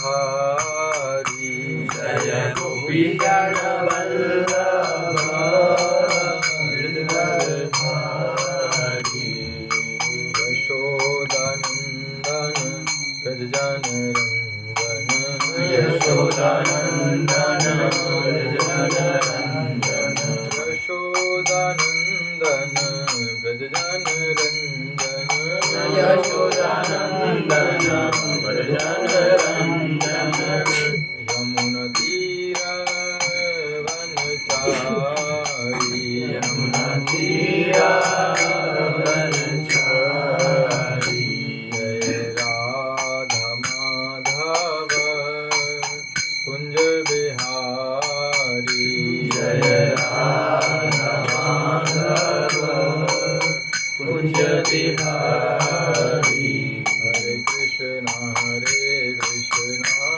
बिहारी जय गोपी जन वल्लभ गिरधरधारी यशोदानंदन व्रज जन रंजन यशोदानंदन व्रज जन रंजन यशोदानंदन व्रज जन रंजन यशोदानंदन व्रज जन रंजन यमुना तीर वनचारी यमुना तीरा वनचारी जय राधा माधव कुंज बिहारी जय राधा माधव कुंज बिहारी हरे कृष्णा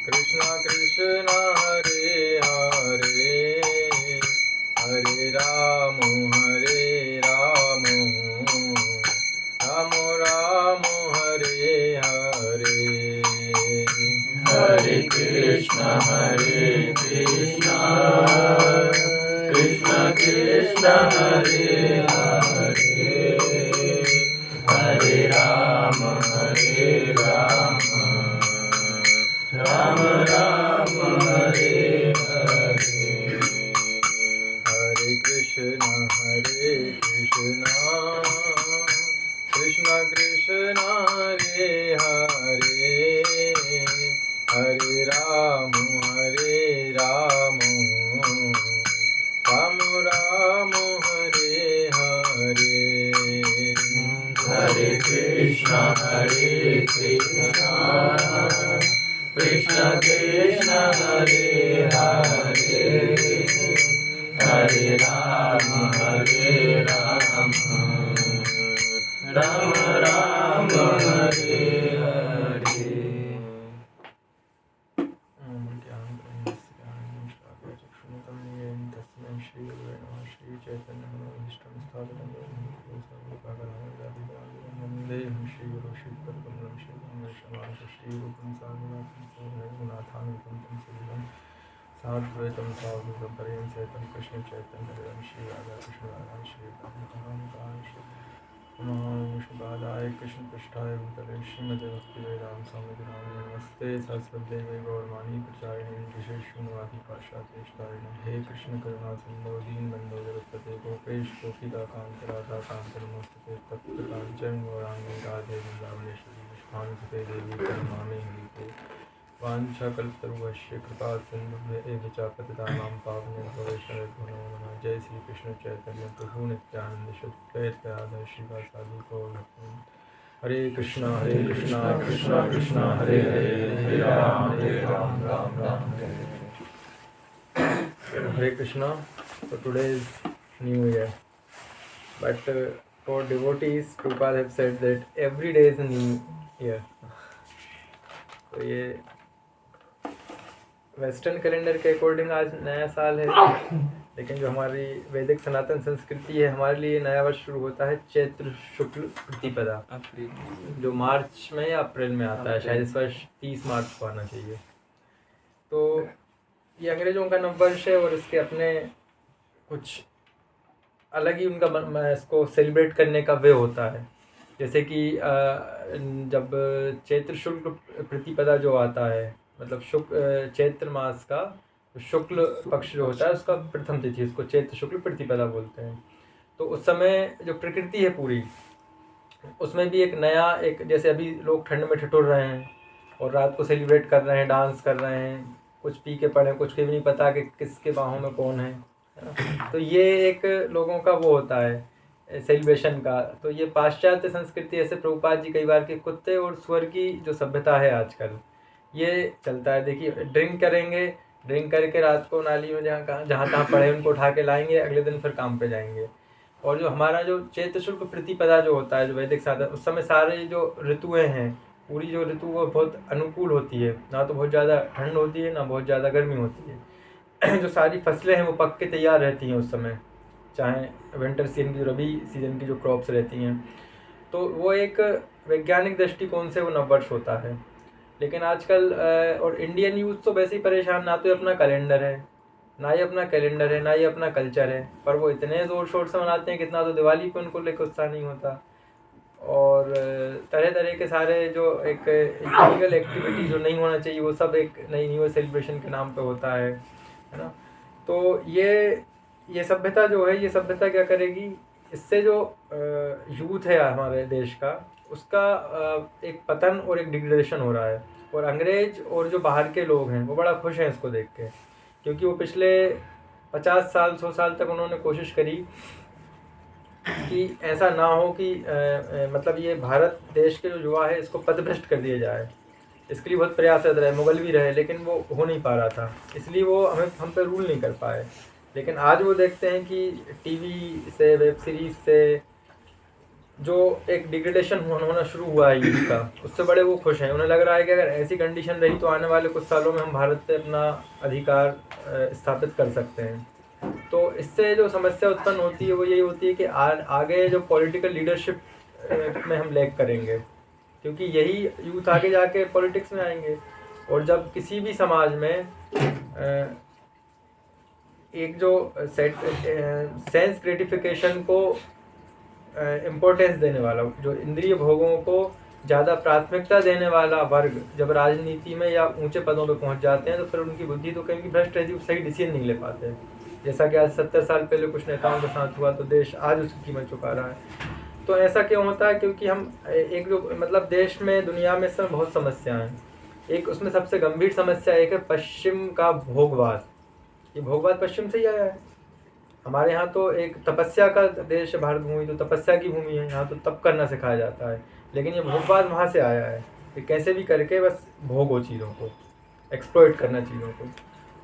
कृष्ण कृष्ण हरे हरे हरे राम राम राम हरे हरे हरे कृष्ण कृष्ण कृष्ण हरे हरे हरे राम राम राम हरे हरे हरे कृष्ण कृष्ण कृष्ण हरे हरे हरे राम राम हरे हरे हरे कृष्ण कृष्ण कृष्ण हरे हरे हरे राम राम राम हरे हरे साद्वैतं सावधूतं परिहंसैतं कृष्ण चैतन्य देवं श्री राधा कृष्ण शुभादाय कृष्ण पृष्ठाय भूतले श्रीमते भक्ति वेदांत स्वामी नमस्ते सरस्वती गौरवाणी प्रचारिणी विशेषुणवादी पाशादेष्टारिणी हे कृष्ण करुणा सिंधु दीनबंधो जगत्पते गोपेश गोपिकांत राधाकांत नमोस्तुते तप्त कांचन गौरांगी राधे वृंदावनेश्वरी विष्णुसुते देवी प्रणमामि हरिते वाञ्छाकल्पतरुभ्यश्च कृपा सिन्धुभ्यः च पतितानां पावनेभ्यो वैष्णवेभ्यो नमो नमः। जय श्री कृष्ण चैतन्य प्रभु नित्यानंद श्रीद्वैत राधा श्रीवासादि गौर भक्तवृंद। हरे कृष्णा कृष्णा कृष्णा हरे हरे हरे राम राम राम हरे हरे। हरे Krishna. So today is New Year, but for devotees, Prabhupada have said that every day is a New Year. तो ये वेस्टर्न कैलेंडर के अकॉर्डिंग आज नया साल है, लेकिन जो हमारी वैदिक सनातन संस्कृति है, हमारे लिए नया वर्ष शुरू होता है चैत्र शुक्ल प्रतिपदा, जो मार्च में या अप्रैल में आता है। शायद इस वर्ष 30 मार्च को आना चाहिए। तो ये अंग्रेजों का नववर्ष है और इसके अपने कुछ अलग ही उनका इसको सेलिब्रेट करने का वे होता है। जैसे कि जब चैत्र शुक्ल प्रतिपदा जो आता है, मतलब चैत्र मास का शुक्ल पक्ष जो होता है उसका प्रथम तिथि, उसको चैत्र शुक्ल प्रतिपदा बोलते हैं। तो उस समय जो प्रकृति है पूरी, उसमें भी एक नया, एक जैसे अभी लोग ठंड में ठिठुर रहे हैं और रात को सेलिब्रेट कर रहे हैं, डांस कर रहे हैं, कुछ पी के पड़े, कुछ के भी नहीं पता कि किसके बाहों में कौन है ना। तो ये एक लोगों का वो होता है सेलिब्रेशन का। तो ये पाश्चात्य संस्कृति, ऐसे प्रभुपाद जी कई बार के कुत्ते और स्वर की जो सभ्यता है आजकल, ये चलता है। देखिए, ड्रिंक करेंगे, ड्रिंक करके रात को नाली में जहाँ तहाँ पड़े उनको उठा के लाएंगे, अगले दिन फिर काम पे जाएंगे। और जो हमारा जो चैत्र शुक्ल प्रतिपदा जो होता है, जो वैदिक साधन, उस समय सारे जो ऋतुएं हैं, पूरी जो ऋतु वो बहुत अनुकूल होती है, ना तो बहुत ज़्यादा ठंड होती है ना बहुत ज़्यादा गर्मी होती है। जो सारी फसलें हैं वो पक के तैयार रहती हैं उस समय, चाहे विंटर सीजन की, रबी सीजन की जो क्रॉप्स रहती हैं। तो वो एक वैज्ञानिक दृष्टिकोण से वो नववर्ष होता है। लेकिन आजकल और इंडियन यूथ तो वैसे ही परेशान, ना तो ये अपना कैलेंडर है, ना ही अपना कैलेंडर है, ना ही अपना कल्चर है, पर वो इतने ज़ोर शोर से मनाते हैं कितना, तो दिवाली पे उनको लेकर उत्साह नहीं होता। और तरह तरह के सारे जो एक इलीगल एक्टिविटी जो नहीं होना चाहिए वो सब एक नई न्यू ईयर सेलिब्रेशन के नाम पे होता है ना। तो ये सभ्यता जो है, ये सभ्यता क्या करेगी, इससे जो यूथ है हमारे देश का, उसका एक पतन और एक डिग्रेडेशन हो रहा है। और अंग्रेज और जो बाहर के लोग हैं वो बड़ा खुश हैं इसको देख के, क्योंकि वो पिछले 50 साल 100 साल तक उन्होंने कोशिश करी कि ऐसा ना हो कि मतलब ये भारत देश के जो युवा है इसको पथभ्रष्ट कर दिया जाए। इसके लिए बहुत प्रयासरत रहे, मुगल भी रहे, लेकिन वो हो नहीं पा रहा था, इसलिए वो हम पे रूल नहीं कर पाए। लेकिन आज वो देखते हैं कि टीवी से, वेब सीरीज से जो एक डिग्रेडेशन होना शुरू हुआ है यूथ का, उससे बड़े वो खुश हैं। उन्हें लग रहा है कि अगर ऐसी कंडीशन रही तो आने वाले कुछ सालों में हम भारत पे अपना अधिकार स्थापित कर सकते हैं। तो इससे जो समस्या उत्पन्न होती है वो यही होती है कि आगे जो पॉलिटिकल लीडरशिप में हम लैग करेंगे, क्योंकि यही यूथ आगे जाके पॉलिटिक्स में आएंगे। और जब किसी भी समाज में एक जो सेंस ग्रेटिफिकेशन को इम्पोर्टेंस देने वाला, जो इंद्रिय भोगों को ज़्यादा प्राथमिकता देने वाला वर्ग जब राजनीति में या ऊंचे पदों पर पहुंच जाते हैं तो फिर उनकी बुद्धि तो कहीं भ्रष्ट रहती है, सही डिसीजन नहीं ले पाते। जैसा कि आज 70 साल पहले कुछ नेताओं के साथ हुआ तो देश आज उसकी कीमत चुका रहा है। तो ऐसा क्यों होता है? क्योंकि हम एक जो मतलब देश में, दुनिया में इस समय बहुत समस्याएं हैं। एक उसमें सबसे गंभीर समस्या एक है पश्चिम का भोगवाद। ये भोगवाद पश्चिम से ही आया है। हमारे यहाँ तो एक तपस्या का देश है भारत भूमि, तो तपस्या की भूमि है, यहाँ तो तप करना सिखाया जाता है। लेकिन ये भोगवाद वहाँ से आया है कि कैसे भी करके बस भोगो चीज़ों को, एक्सप्लॉइट करना चीज़ों को।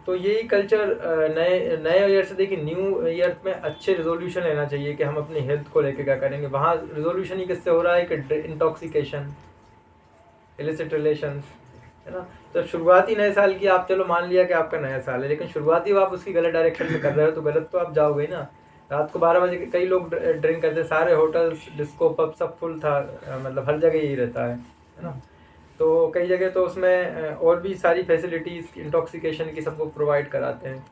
तो यही कल्चर नए ईयर से, देखिए न्यू ईयर में अच्छे रिजोल्यूशन लेना चाहिए कि हम अपनी हेल्थ को लेके क्या करेंगे। वहाँ रिजोल्यूशन ही किससे हो रहा है कि इंटॉक्सिकेशन, इलिसिट रिलेशंस, है ना। तो शुरुआती नए साल की आप चलो मान लिया कि आपका नया साल है, लेकिन शुरुआती आप उसकी गलत डायरेक्शन में कर रहे हो तो गलत तो आप जाओगे ही ना। रात को 12 बजे कई लोग ड्रिंक करते, सारे होटल्स, डिस्को, पब सब फुल था, मतलब हर जगह यही रहता है ना। तो कई जगह तो उसमें और भी सारी फैसिलिटीज़ इंटॉक्सिकेशन की सबको प्रोवाइड कराते हैं।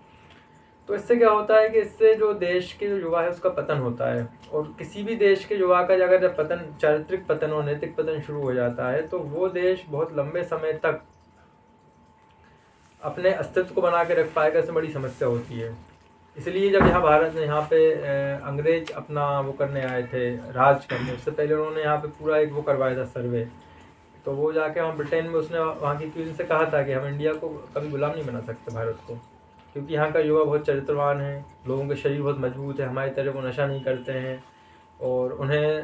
तो इससे क्या होता है कि इससे जो देश के जो युवा है उसका पतन होता है। और किसी भी देश के युवा का अगर जब पतन, चारित्रिक पतन और नैतिक पतन शुरू हो जाता है तो वो देश बहुत लंबे समय तक अपने अस्तित्व को बना के रख पाएगा, इसमें बड़ी समस्या होती है। इसलिए जब भारत में यहाँ पे अंग्रेज अपना वो करने आए थे, राज करने, उससे पहले उन्होंने यहाँ पे पूरा एक वो करवाया था सर्वे। तो वो जाके वहाँ ब्रिटेन में उसने वहाँ की क्वीन से कहा था कि हम इंडिया को कभी गुलाम नहीं बना सकते, भारत को, क्योंकि यहाँ का युवा बहुत चरित्रवान है, लोगों के शरीर बहुत मजबूत है, हमारी तरह वो नशा नहीं करते हैं और उन्हें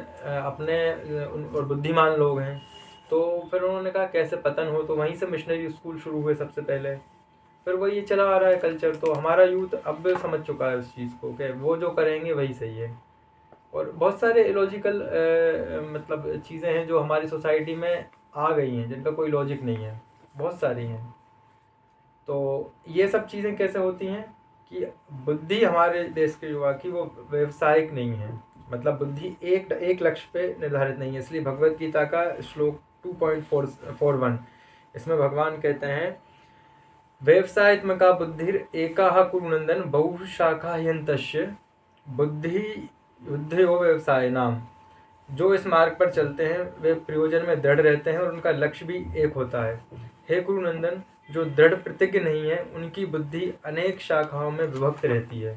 और बुद्धिमान लोग हैं। तो फिर उन्होंने कहा कैसे पतन हो, तो वहीं से मिशनरी स्कूल शुरू हुए सबसे पहले। फिर वही ये चला आ रहा है कल्चर। तो हमारा यूथ अब समझ चुका है उस चीज़ को कि वो जो करेंगे वही सही है। और बहुत सारे इलॉजिकल मतलब चीज़ें हैं जो हमारी सोसाइटी में आ गई हैं, जिनका कोई लॉजिक नहीं है, बहुत सारी हैं। तो ये सब चीज़ें कैसे होती हैं कि बुद्धि हमारे देश के युवा की वो व्यवसायिक नहीं है, मतलब बुद्धि एक लक्ष्य पे निर्धारित नहीं है। इसलिए भगवत गीता का श्लोक 2.41, इसमें भगवान कहते हैं, व्यवसायत्मका बुद्धिर एकाह कुरुनंदन बहुशाखा यंतस्य बुद्धियो व्यवसाय नाम। जो इस मार्ग पर चलते हैं वे प्रयोजन में दृढ़ रहते हैं और उनका लक्ष्य भी एक होता है। हे कुरुनंदन, जो दृढ़ प्रतिज्ञ नहीं है उनकी बुद्धि अनेक शाखाओं में विभक्त रहती है।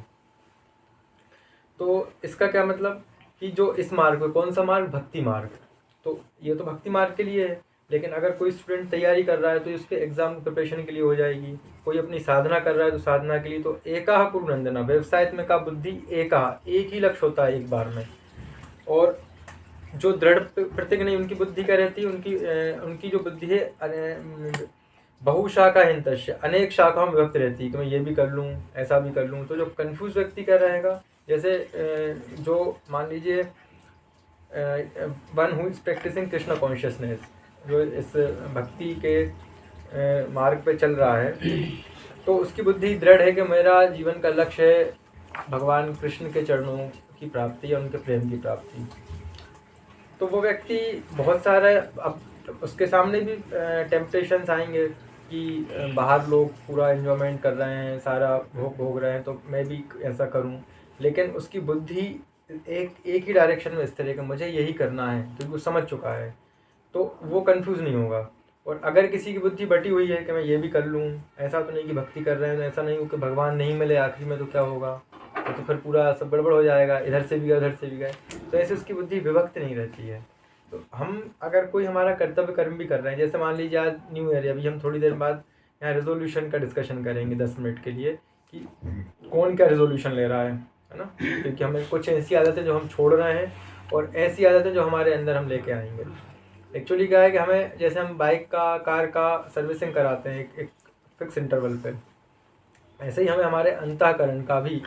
तो इसका क्या मतलब कि जो इस मार्ग में, कौन सा मार्ग? भक्ति मार्ग। तो ये तो भक्ति मार्ग के लिए है, लेकिन अगर कोई स्टूडेंट तैयारी कर रहा है तो उसके एग्जाम प्रिपरेशन के लिए हो जाएगी। कोई अपनी साधना कर रहा है तो साधना के लिए। तो एकाह कुरुनंदना, व्यवसाय में का बुद्धि एकाह, एक ही लक्ष्य होता है एक बार में। और जो दृढ़ प्रतिज्ञ नहीं, उनकी बुद्धि क्या रहती है? उनकी जो बुद्धि है बहुशाखा हिंतस्य, अनेक शाखाओं में विभक्त रहती है कि मैं ये भी कर लूँ, ऐसा भी कर लूँ। तो जो कंफ्यूज व्यक्ति क्या रहेगा, जैसे जो मान लीजिए one who is practising Krishna consciousness, जो इस भक्ति के मार्ग पे चल रहा है, तो उसकी बुद्धि दृढ़ है कि मेरा जीवन का लक्ष्य है भगवान कृष्ण के चरणों की प्राप्ति या उनके प्रेम की प्राप्ति। तो वो व्यक्ति बहुत सारे, अब तो उसके सामने भी टेम्पटेशंस आएंगे कि बाहर लोग पूरा एंजॉयमेंट कर रहे हैं, सारा भोग भोग रहे हैं, तो मैं भी ऐसा करूं। लेकिन उसकी बुद्धि एक ही डायरेक्शन में स्थिर है कि मुझे यही करना है, क्योंकि वो समझ चुका है, तो वो कंफ्यूज नहीं होगा। और अगर किसी की बुद्धि बटी हुई है कि मैं ये भी कर लूँ, ऐसा तो नहीं कि भक्ति कर रहे हैं तो ऐसा नहीं हो कि भगवान नहीं मिले आखिरी में तो क्या होगा, तो फिर पूरा सब गड़बड़ हो जाएगा, इधर से भी गए उधर से भी गए, तो ऐसे उसकी बुद्धि विभक्त नहीं रहती है। तो हम अगर कोई हमारा कर्तव्य कर्म भी कर रहे हैं, जैसे मान लीजिए आज न्यू ईयर, अभी हम थोड़ी देर बाद यहाँ रेजोल्यूशन का डिस्कशन करेंगे 10 मिनट के लिए कि कौन क्या रेजोल्यूशन ले रहा है ना, क्योंकि हमें कुछ ऐसी आदतें जो हम छोड़ रहे हैं और ऐसी आदतें जो हमारे अंदर हम लेके आएंगे। एक्चुअली क्या है कि हमें, जैसे हम बाइक का कार का सर्विसिंग कराते हैं एक फिक्स इंटरवल पे, ऐसे ही हमें हमारे अंतःकरण का भी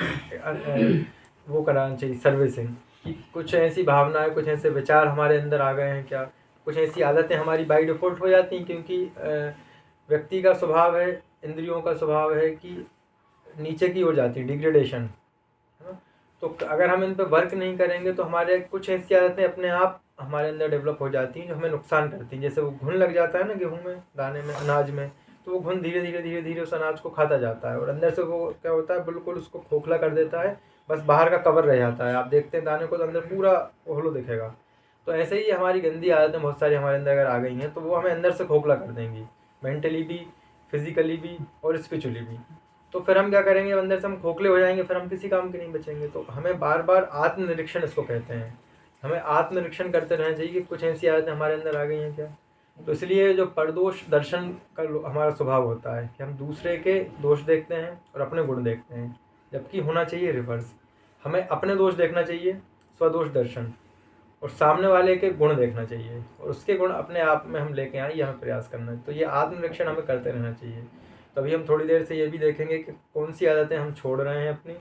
वो कराना चाहिए सर्विसिंग, कि कुछ ऐसी भावनाएं, कुछ ऐसे विचार हमारे अंदर आ गए हैं क्या, कुछ ऐसी आदतें हमारी बाई डिफ़ॉल्ट हो जाती हैं, क्योंकि व्यक्ति का स्वभाव है, इंद्रियों का स्वभाव है कि नीचे की ओर जाती है, डिग्रेडेशन, है ना। तो अगर हम इन पर वर्क नहीं करेंगे तो हमारे कुछ ऐसी आदतें अपने आप हमारे अंदर डेवलप हो जाती हैं जो हमें नुकसान करती हैं। जैसे वो घुन लग जाता है ना गेहूं में, दाने में, अनाज में, तो वो घुन धीरे धीरे धीरे धीरे उस अनाज को खाता जाता है और अंदर से वो क्या होता है, बिल्कुल उसको खोखला कर देता है, बस बाहर का कवर रह जाता है। आप देखते हैं दाने को तो अंदर पूरा ओहलो दिखेगा। तो ऐसे ही हमारी गंदी आदतें बहुत सारी हमारे अंदर अगर आ गई हैं तो वो हमें अंदर से खोखला कर देंगी, मेंटली भी, फिजिकली भी और स्पिरिचुअली भी। तो फिर हम क्या करेंगे, अंदर से हम खोखले हो जाएंगे, फिर हम किसी काम के नहीं बचेंगे। तो हमें बार बार आत्मनिरीक्षण इसको कहते हैं, हमें आत्मनिरीक्षण करते रहना चाहिए कि कुछ ऐसी आदतें हमारे अंदर आ गई हैं क्या। तो इसलिए जो परदोष दर्शन का हमारा स्वभाव होता है कि हम दूसरे के दोष देखते हैं और अपने गुण देखते हैं, जबकि होना चाहिए रिवर्स। हमें अपने दोष देखना चाहिए, स्वदोष दर्शन, और सामने वाले के गुण देखना चाहिए और उसके गुण अपने आप में हम लेके आए, ये हमें प्रयास करना है। तो ये आत्मनिरीक्षण हमें करते रहना चाहिए। तभी हम थोड़ी देर से ये भी देखेंगे कि कौन सी आदतें हम छोड़ रहे हैं अपनी,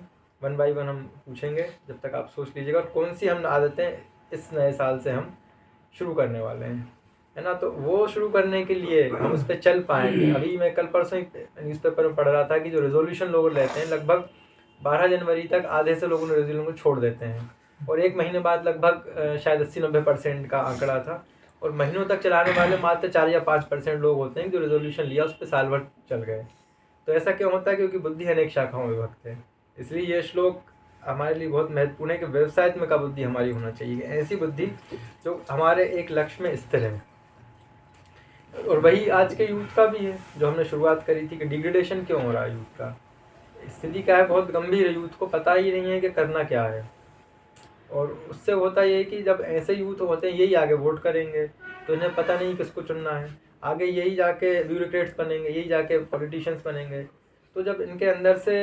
1 बाय 1 हम पूछेंगे, जब तक आप सोच लीजिएगा, और कौन सी हम आदतें इस नए साल से हम शुरू करने वाले हैं, है ना। तो वो शुरू करने के लिए हम उस पर चल पाएंगे। अभी मैं कल परसों न्यूज़पेपर में पढ़ रहा था कि जो रेजोल्यूशन लोग लेते हैं, लगभग 12 जनवरी तक आधे से लोगों ने रेजोल्यूशन को छोड़ देते हैं, और 1 महीने बाद लगभग शायद 80-90% का आंकड़ा था, और महीनों तक चलाने वाले मात्र 4 या 5% लोग होते हैं जो रेजोल्यूशन लिया उस पर साल भर चल गए। तो ऐसा क्यों होता है, क्योंकि बुद्धि अनेक शाखाओं में विभक्त है। इसलिए ये श्लोक हमारे लिए बहुत महत्वपूर्ण है कि व्यवसाय में का बुद्धि हमारी होना चाहिए, ऐसी बुद्धि जो हमारे एक लक्ष्य में स्थिर है। और वही आज के यूथ का भी है, जो हमने शुरुआत करी थी कि डिग्रेडेशन क्यों हो रहा है यूथ का, स्थिति क्या है, बहुत गंभीर है, यूथ को पता ही नहीं है कि करना क्या है। और उससे होता ये है कि जब ऐसे यूथ होते हैं, यही आगे वोट करेंगे, तो इन्हें पता नहीं किसको चुनना है, आगे यही जाके ब्यूरोक्रेट्स बनेंगे, यही जाके पॉलिटिशियंस बनेंगे। तो जब इनके अंदर से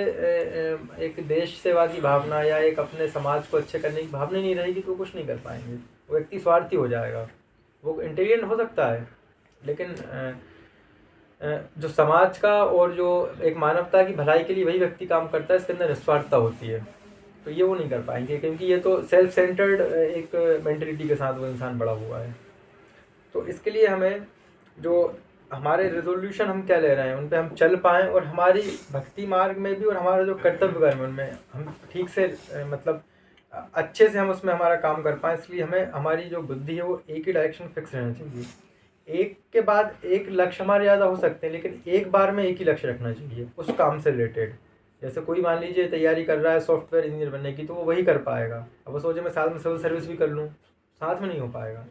एक देश सेवा की भावना या एक अपने समाज को अच्छे करने की भावना नहीं रहेगी तो कुछ नहीं कर पाएंगे। वो व्यक्ति स्वार्थी हो जाएगा। वो इंटेलिजेंट हो सकता है, लेकिन जो समाज का और जो एक मानवता की भलाई के लिए वही व्यक्ति काम करता है, इसके अंदर निस्वार्थता होती है, तो ये वो नहीं कर पाएंगे, क्योंकि ये तो सेल्फ सेंटर्ड एक मेंटलिटी के साथ वो इंसान बड़ा हुआ है। तो इसके लिए हमें जो हमारे रेजोल्यूशन हम क्या ले रहे हैं उन पर हम चल पाएँ, और हमारी भक्ति मार्ग में भी और हमारा जो कर्तव्य कर्म है उनमें हम ठीक से मतलब अच्छे से हम उसमें हमारा काम कर पाएँ। इसलिए हमें हमारी जो बुद्धि है वो एक ही डायरेक्शन फिक्स रहना चाहिए। एक के बाद एक लक्ष्य हमारे ज़्यादा हो सकते हैं, लेकिन एक बार में एक ही लक्ष्य रखना चाहिए उस काम से रिलेटेड। जैसे कोई मान लीजिए तैयारी कर रहा है सॉफ्टवेयर इंजीनियर बनने की, तो वो वही कर पाएगा। अब वो सोचे मैं साथ में सिविल सर्विस भी कर लूँ, साथ में नहीं हो पाएगा।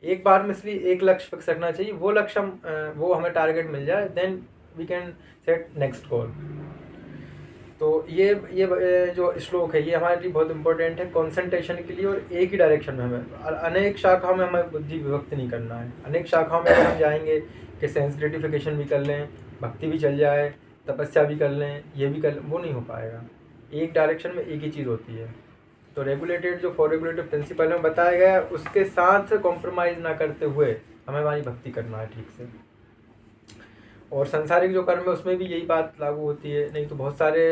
एक बार में इसलिए एक लक्ष्य फिक्स रखना चाहिए, वो लक्ष्य वो हमें टारगेट मिल जाए, then we can set next goal. तो ये जो श्लोक है ये हमारे लिए बहुत इंपॉर्टेंट है कंसंट्रेशन के लिए, और एक ही डायरेक्शन में हमें, अनेक शाखाओं में हमें बुद्धि विभक्त नहीं करना है। अनेक शाखाओं में हम जाएंगे कि सेंस ग्रेटिफिकेशन भी कर लें, भक्ति भी चल जाए, तपस्या भी कर लें, ये भी कर लें, वो नहीं हो पाएगा। एक डायरेक्शन में एक ही चीज़ होती है। तो रेगुलेटेड जो फॉर रेगुलेटिव प्रिंसिपल में बताया गया है उसके साथ कॉम्प्रोमाइज़ ना करते हुए हमें हमारी भक्ति करना है ठीक से। और संसारिक जो कर्म है उसमें भी यही बात लागू होती है। नहीं तो बहुत सारे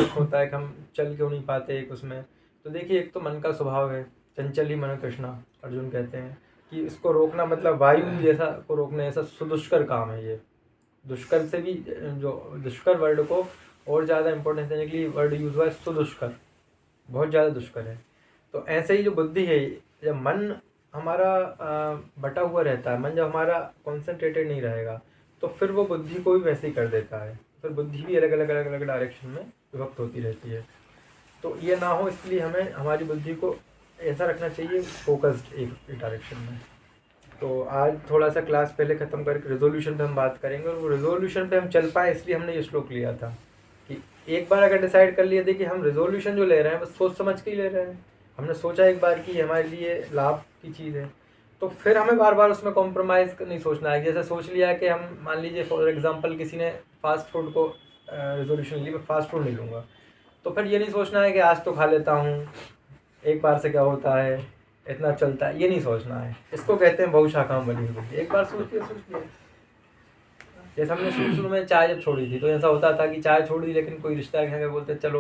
होता है कि हम चल क्यों नहीं पाते एक उसमें। तो देखिए, एक तो मन का स्वभाव है, चंचल ही मन कृष्णा, अर्जुन कहते हैं कि इसको रोकना मतलब वायु जैसा को रोकना, ऐसा सुदुष्कर काम है ये। दुष्कर से भी जो दुष्कर वर्ड को और ज़्यादा इंपॉर्टेंस देने के लिए वर्ड यूज हुआ है सुदुष्कर, बहुत ज़्यादा दुष्कर है। तो ऐसे ही जो बुद्धि है, जब मन हमारा बटा हुआ रहता है, मन जब हमारा कॉन्सेंट्रेटेड नहीं रहेगा तो फिर वो बुद्धि को भी वैसे ही कर देता है, फिर बुद्धि भी अलग अलग डायरेक्शन में विभक्त होती रहती है। तो ये ना हो इसलिए हमें हमारी बुद्धि को ऐसा रखना चाहिए फोकस्ड एक डायरेक्शन में। तो आज थोड़ा सा क्लास पहले ख़त्म करके रेजोल्यूशन पे हम बात करेंगे, और वो रेजोल्यूशन पे हम चल पाए इसलिए हमने ये श्लोक लिया था कि एक बार अगर डिसाइड कर लिया था कि हम रेजोल्यूशन जो ले रहे हैं बस सोच समझ के ही ले रहे हैं, हमने सोचा एक बार कि हमारे लिए लाभ की चीज़ है, तो फिर हमें बार बार उसमें कॉम्प्रोमाइज़ नहीं सोचना है। जैसे सोच लिया है कि हम मान लीजिए फॉर एग्जांपल किसी ने फास्ट फूड को रेजोल्यूशन ली, मैं फास्ट फूड नहीं लूँगा, तो फिर ये नहीं सोचना है कि आज तो खा लेता हूँ, एक बार से क्या होता है, इतना चलता है, ये नहीं सोचना है। इसको कहते हैं बहुशाखाओं वाली बुद्धि। एक बार सोच लिया। जैसे हमने शुरू में चाय जब छोड़ी थी तो ऐसा होता था कि चाय छोड़ दी, लेकिन कोई रिश्ता है बोलते चलो